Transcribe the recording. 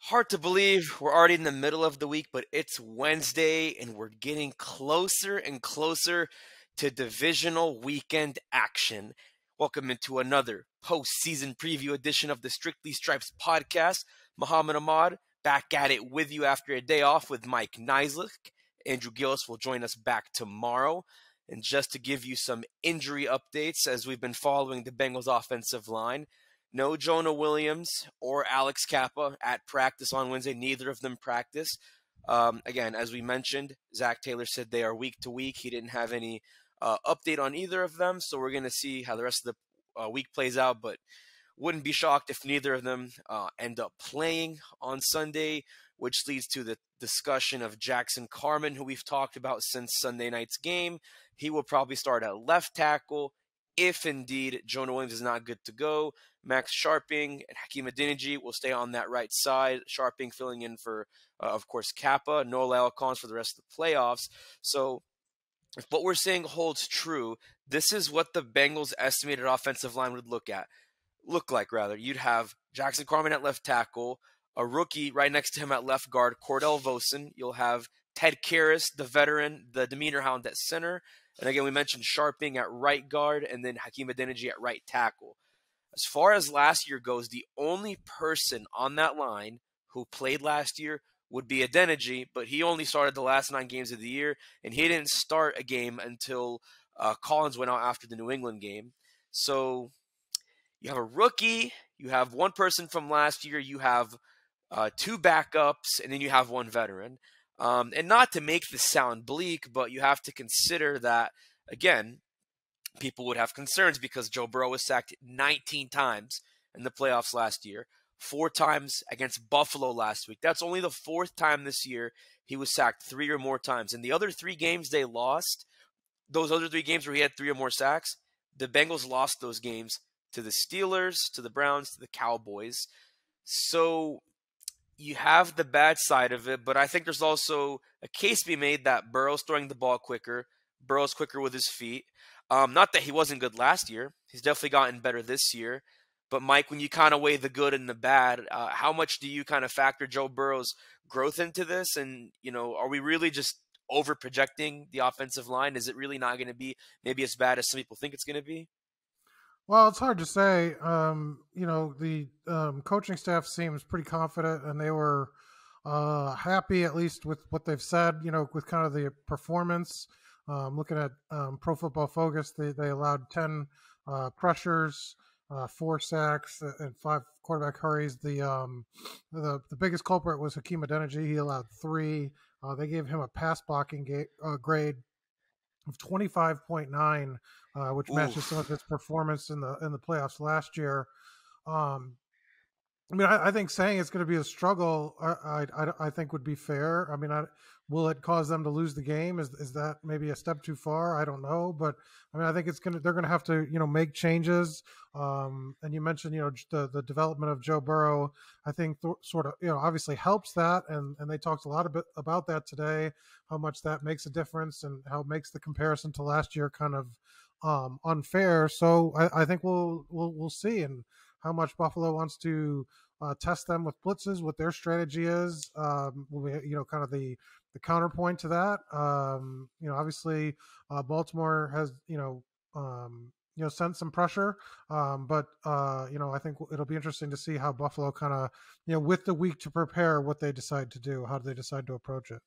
Hard to believe we're already in the middle of the week, but it's Wednesday and we're getting closer and closer to divisional weekend action. Welcome into another postseason preview edition of the Strictly Stripes podcast. Mohammad Ahmad back at it with you after a day off with Mike Niziolek. Andrew Gillis will join us back tomorrow. And just to give you some injury updates as we've been following the Bengals offensive line, no Jonah Williams or Alex Kappa at practice on Wednesday. Neither of them practice. Again, as we mentioned, Zach Taylor said they are week to week. He didn't have any update on either of them, so we're going to see how the rest of the week plays out, but wouldn't be shocked if neither of them end up playing on Sunday, which leads to the discussion of Jackson Carman, who we've talked about since Sunday night's game. He will probably start at left tackle if indeed Jonah Williams is not good to go. Max Sharping and Hakeem Adeniji will stay on that right side. Sharping filling in for, of course, Kappa, Noel Alcons for the rest of the playoffs. So if what we're saying holds true, this is what the Bengals' estimated offensive line would look like. You'd have Jackson Carman at left tackle, a rookie right next to him at left guard, Cordell Vosen. You'll have Ted Karras, the veteran, the demeanor hound at center. And again, we mentioned Sharping at right guard and then Hakeem Adeniji at right tackle. As far as last year goes, the only person on that line who played last year would be Adeniji, but he only started the last 9 games of the year, and he didn't start a game until Collins went out after the New England game. So you have a rookie, you have one person from last year, you have 2 backups, and then you have 1 veteran. And not to make this sound bleak, but you have to consider that, again, people would have concerns because Joe Burrow was sacked 19 times in the playoffs last year, 4 times against Buffalo last week. That's only the 4th time this year he was sacked 3 or more times. And the other 3 games they lost, those other 3 games where he had 3 or more sacks, the Bengals lost those games to the Steelers, to the Browns, to the Cowboys. So you have the bad side of it, but I think there's also a case to be made that Burrow's throwing the ball quicker, Burrow's quicker with his feet. Not that he wasn't good last year. He's definitely gotten better this year. But, Mike, when you kind of weigh the good and the bad, how much do you kind of factor Joe Burrow's growth into this? And, are we really just over-projecting the offensive line? Is it really not going to be maybe as bad as some people think it's going to be? Well, it's hard to say. The coaching staff seems pretty confident, and they were happy, at least with what they've said, with kind of the performance. Looking at Pro Football Focus, they allowed 10 pressures, 4 sacks, and 5 quarterback hurries. The biggest culprit was Hakeem Adeniji. He allowed 3. They gave him a pass blocking grade of 25.9, which matches some of his performance in the playoffs last year. I think saying it's going to be a struggle, I think would be fair. Will it cause them to lose the game? Is that maybe a step too far? I don't know, but I think they're going to have to make changes. And you mentioned the development of Joe Burrow. I think sort of obviously helps that, and they talked a lot about that today. How much that makes a difference and how it makes the comparison to last year kind of unfair. So I think we'll see, and how much Buffalo wants to test them with blitzes, what their strategy is. Kind of the counterpoint to that. Obviously Baltimore has sent some pressure, but I think it'll be interesting to see how Buffalo kind of with the week to prepare what they decide to do. How do they decide to approach it?